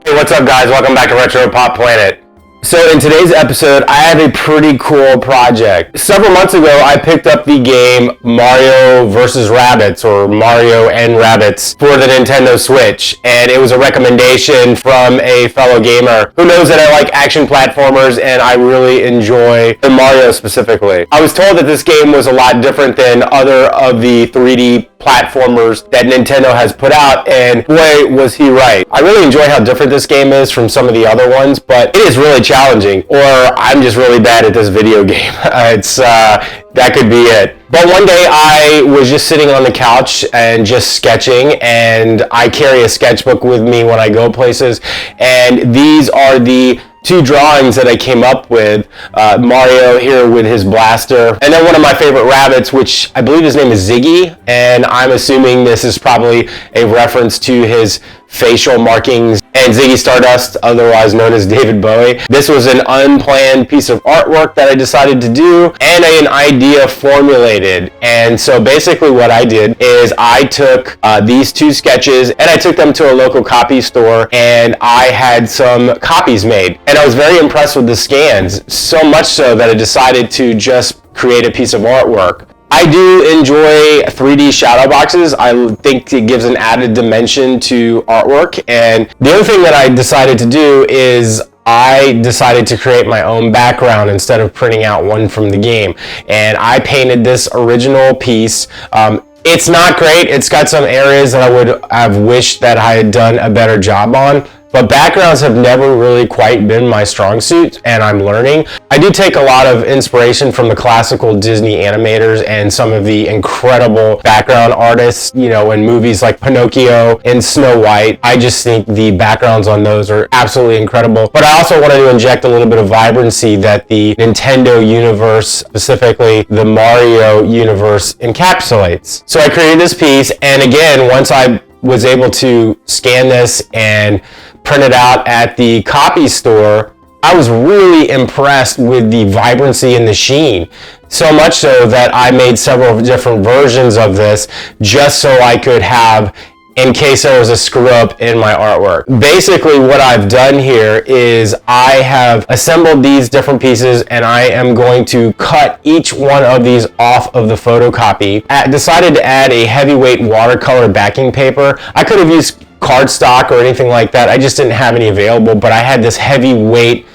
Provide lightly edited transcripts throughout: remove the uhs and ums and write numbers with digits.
Hey, what's up guys? Welcome back to Retro Pop Planet. So in today's episode, I have a pretty cool project. Several months ago, I picked up the game Mario vs. Rabbids, or Mario and Rabbids, for the Nintendo Switch. And it was a recommendation from a fellow gamer who knows that I like action platformers and I really enjoy the Mario specifically. I was told that this game was a lot different than other of the 3D platformers that Nintendo has put out, and boy was he right. I really enjoy how different this game is from some of the other ones, but it is really challenging, or I'm just really bad at this video game. That could be it. But one day I was just sitting on the couch and just sketching, and I carry a sketchbook with me when I go places, and these are the two drawings that I came up with. Mario here with his blaster, and then one of my favorite rabbits, which I believe his name is Ziggy, and I'm assuming this is probably a reference to his facial markings, and Ziggy Stardust, otherwise known as David Bowie. This was an unplanned piece of artwork that I decided to do, and an idea formulated. And so basically what I did is I took these two sketches and I took them to a local copy store, and I had some copies made. And I was very impressed with the scans, so much so that I decided to just create a piece of artwork. I do enjoy 3D shadow boxes. I think it gives an added dimension to artwork. And the other thing that I decided to do is I decided to create my own background instead of printing out one from the game. And I painted this original piece. It's not great. It's got some areas that I would have wished that I had done a better job on. But backgrounds have never really quite been my strong suit, and I'm learning. I do take a lot of inspiration from the classical Disney animators and some of the incredible background artists, you know, in movies like Pinocchio and Snow White. I just think the backgrounds on those are absolutely incredible. But I also wanted to inject a little bit of vibrancy that the Nintendo universe, specifically the Mario universe, encapsulates. So I created this piece, and again, once I was able to scan this and print it out at the copy store, I was really impressed with the vibrancy and the sheen. So much so that I made several different versions of this just so I could have, in case there was a screw up in my artwork. Basically what I've done here is I have assembled these different pieces, and I am going to cut each one of these off of the photocopy. I decided to add a heavyweight watercolor backing paper. I could have used cardstock or anything like that. I just didn't have any available, but I had this heavyweight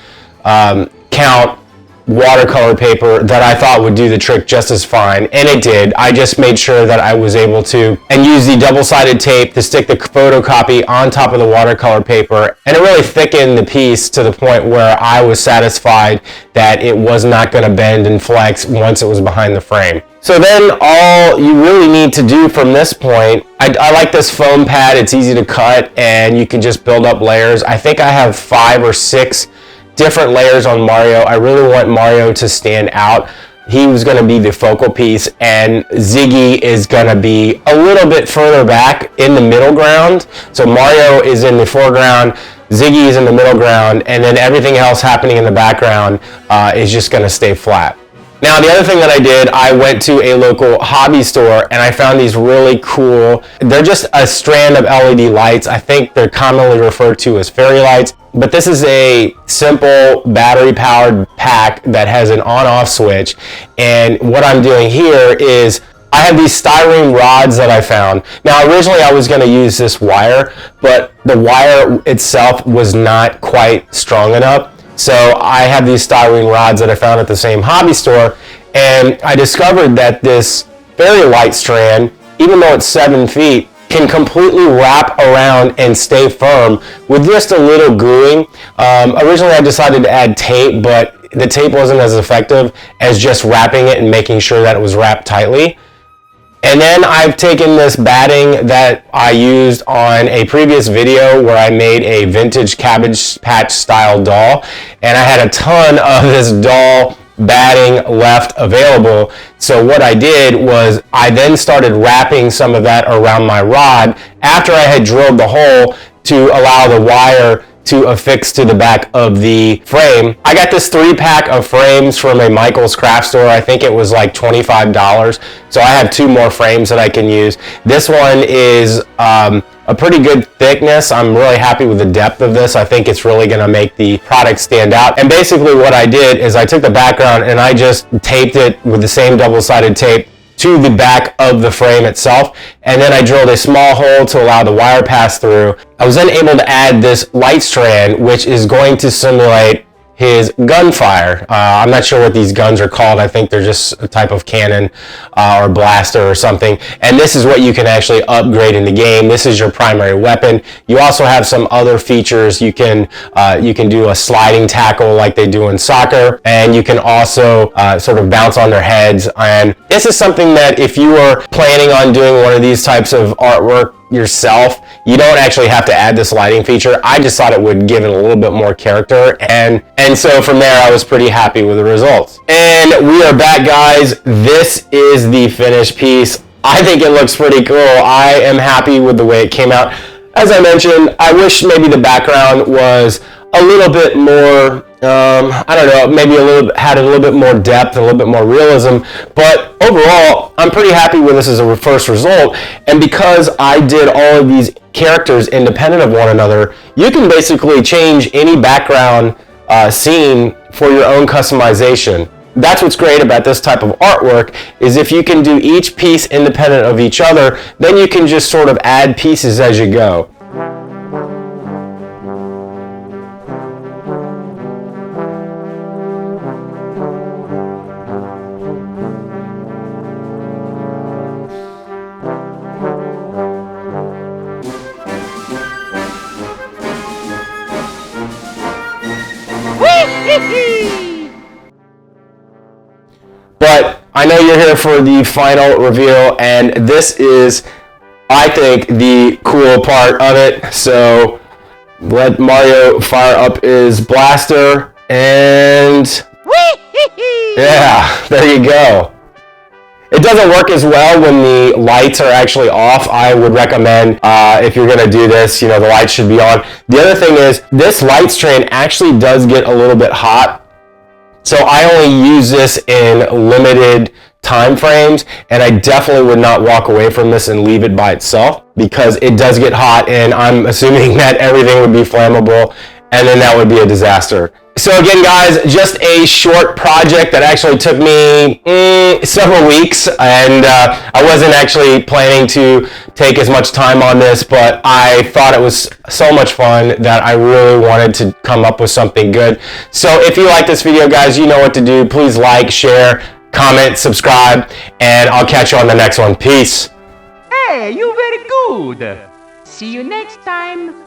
count watercolor paper that I thought would do the trick just as fine, and it did. I just made sure that I was able to and use the double-sided tape to stick the photocopy on top of the watercolor paper, and it really thickened the piece to the point where I was satisfied that it was not going to bend and flex once it was behind the frame. So then all you really need to do from this point, I like this foam pad. It's easy to cut and you can just build up layers. I think I have 5 or 6 different layers on Mario. I really want Mario to stand out. He was going to be the focal piece, and Ziggy is going to be a little bit further back in the middle ground. So Mario is in the foreground, Ziggy is in the middle ground, and then everything else happening in the background is just going to stay flat. Now, the other thing that I did, I went to a local hobby store and I found these really cool, they're just a strand of LED lights. I think they're commonly referred to as fairy lights, but this is a simple battery-powered pack that has an on-off switch. And what I'm doing here is I have these styrene rods that I found. Now, originally I was going to use this wire, but the wire itself was not quite strong enough. So I have these styrene rods that I found at the same hobby store, and I discovered that this fairy light strand, even though it's 7 feet, can completely wrap around and stay firm with just a little gluing. Originally I decided to add tape, but the tape wasn't as effective as just wrapping it and making sure that it was wrapped tightly. And then I've taken this batting that I used on a previous video where I made a vintage Cabbage Patch style doll, and I had a ton of this doll batting left available. So what I did was I then started wrapping some of that around my rod after I had drilled the hole to allow the wire to affix to the back of the frame. I got this 3-pack of frames from a Michael's craft store. I think it was like $25. So I have 2 more frames that I can use. This one is a pretty good thickness. I'm really happy with the depth of this. I think it's really gonna make the product stand out. And basically what I did is I took the background and I just taped it with the same double-sided tape to the back of the frame itself, and then I drilled a small hole to allow the wire pass through. I was then able to add this light strand, which is going to simulate his gunfire. I'm not sure what these guns are called. I think they're just a type of cannon or blaster or something. And this is what you can actually upgrade in the game. This is your primary weapon. You also have some other features. You can do a sliding tackle like they do in soccer, and you can also sort of bounce on their heads. And this is something that if you are planning on doing one of these types of artwork yourself, you don't actually have to add this lighting feature. I just thought it would give it a little bit more character, and so from there I was pretty happy with the results. And we are back, guys. This is the finished piece. I think it looks pretty cool. I am happy with the way it came out. As I mentioned, I wish maybe the background was a little bit more, I don't know, maybe had a little bit more depth, a little bit more realism, but overall, I'm pretty happy with this as a first result. And because I did all of these characters independent of one another, you can basically change any background scene for your own customization. That's what's great about this type of artwork, is if you can do each piece independent of each other, then you can just sort of add pieces as you go. But I know you're here for the final reveal, and this is, I think, the cool part of it. So let Mario fire up his blaster, and yeah, there you go. It doesn't work as well when the lights are actually off. I would recommend, if you're gonna do this, the lights should be on. The other thing is, this light strand actually does get a little bit hot. So I only use this in limited time frames, and I definitely would not walk away from this and leave it by itself, because it does get hot, and I'm assuming that everything would be flammable, and then that would be a disaster. So again, guys, just a short project that actually took me several weeks, and I wasn't actually planning to take as much time on this, but I thought it was so much fun that I really wanted to come up with something good. So if you like this video, guys, you know what to do. Please like, share, comment, subscribe, and I'll catch you on the next one. Peace. Hey, you very good. See you next time.